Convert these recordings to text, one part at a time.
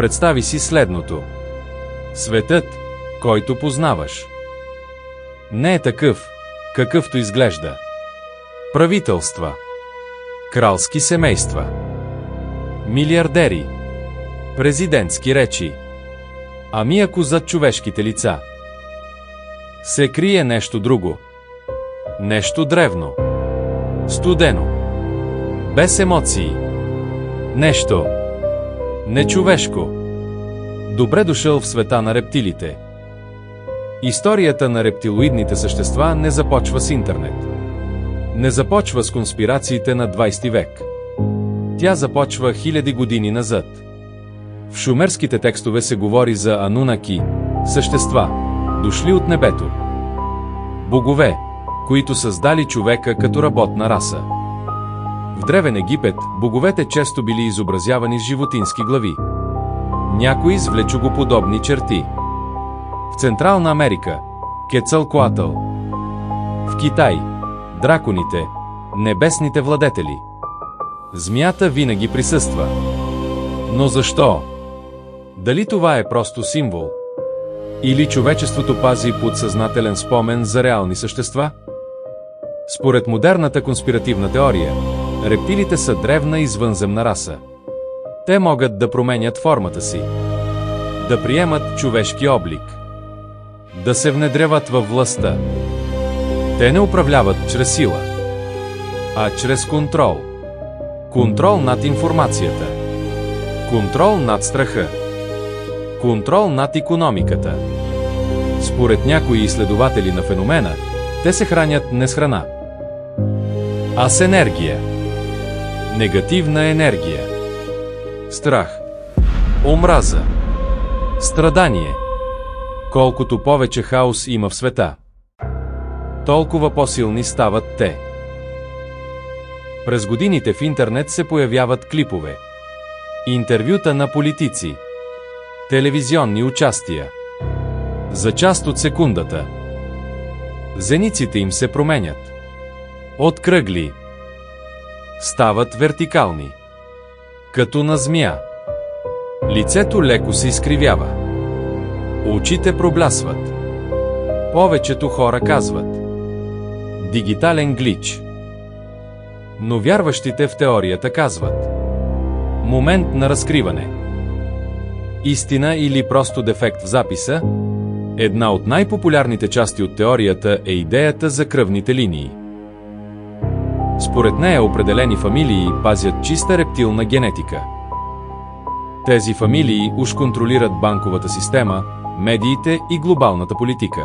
Представи си следното. Светът, който познаваш, не е такъв, какъвто изглежда. Правителства, кралски семейства, милиардери, президентски речи. Ами ако зад човешките лица се крие нещо друго, нещо древно, студено, без емоции, нещо нечовешко. Добре дошъл в света на рептилите. Историята на рептилоидните същества не започва с интернет. Не започва с конспирациите на 20 век. Тя започва хиляди години назад. В шумерските текстове се говори за анунаки, същества, дошли от небето. Богове, които създали човека като работна раса. В Древен Египет боговете често били изобразявани с животински глави. Някои с влечугоподобни черти. В Централна Америка – Кецалкоатъл. В Китай – драконите, небесните владетели. Змията винаги присъства. Но защо? Дали това е просто символ? Или човечеството пази подсъзнателен спомен за реални същества? Според модерната конспиративна теория, рептилите са древна извънземна раса. Те могат да променят формата си, да приемат човешки облик, да се внедряват във властта. Те не управляват чрез сила, а чрез контрол. Контрол над информацията, контрол над страха, контрол над икономиката. Според някои изследователи на феномена, те се хранят не с храна, а с енергия. Негативна енергия. Страх, омраза, страдание. Колкото повече хаос има в света, толкова по-силни стават те. През годините в интернет се появяват клипове, интервюта на политици, телевизионни участия. За част от секундата зениците им се променят. От кръгли стават вертикални, като на змия. Лицето леко се изкривява. Очите проблясват. Повечето хора казват: дигитален глич. Но вярващите в теорията казват: момент на разкриване. Истина или просто дефект в записа? Една от най-популярните части от теорията е идеята за кръвните линии. Според нея определени фамилии пазят чиста рептилна генетика. Тези фамилии уж контролират банковата система, медиите и глобалната политика.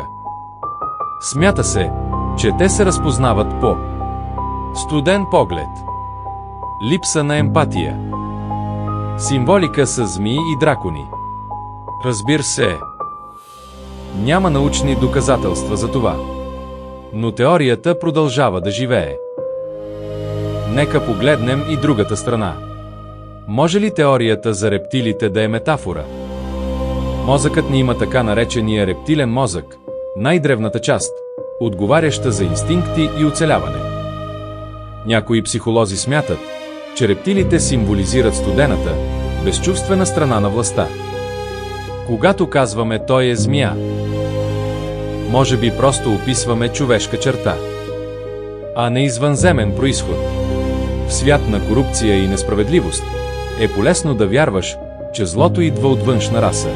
Смята се, че те се разпознават по студен поглед, липса на емпатия, символика с змии и дракони. Разбира се, няма научни доказателства за това, но теорията продължава да живее. Нека погледнем и другата страна. Може ли теорията за рептилите да е метафора? Мозъкът ни има така наречения рептилен мозък, най-древната част, отговаряща за инстинкти и оцеляване. Някои психолози смятат, че рептилите символизират студената, безчувствена страна на властта. Когато казваме «той е змия», може би просто описваме човешка черта, а не извънземен произход. В свят на корупция и несправедливост е полезно да вярваш, че злото идва от външна раса,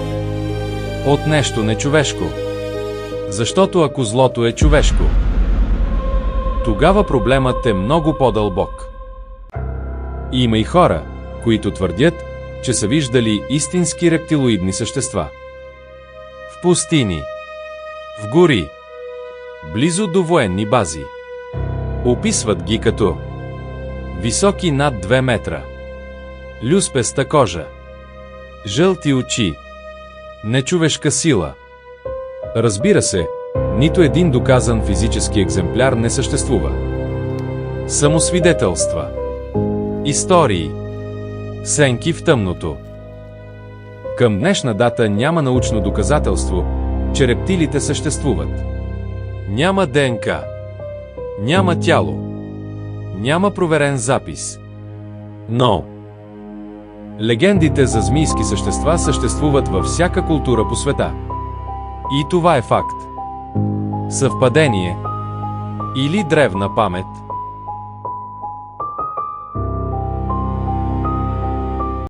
от нещо нечовешко. Защото ако злото е човешко, тогава проблемът е много по-дълбок. Има и хора, които твърдят, че са виждали истински рептилоидни същества. В пустини, в гори, близо до военни бази. Описват ги като високи над 2 метра, люспеста кожа, жълти очи, нечовешка сила. Разбира се, нито един доказан физически екземпляр не съществува. Самосвидетелства, истории, сенки в тъмното. Към днешна дата няма научно доказателство, че рептилите съществуват. Няма ДНК, няма тяло, няма проверен запис. Но Легендите за змийски същества съществуват във всяка култура по света. И това е факт. Съвпадение или древна памет?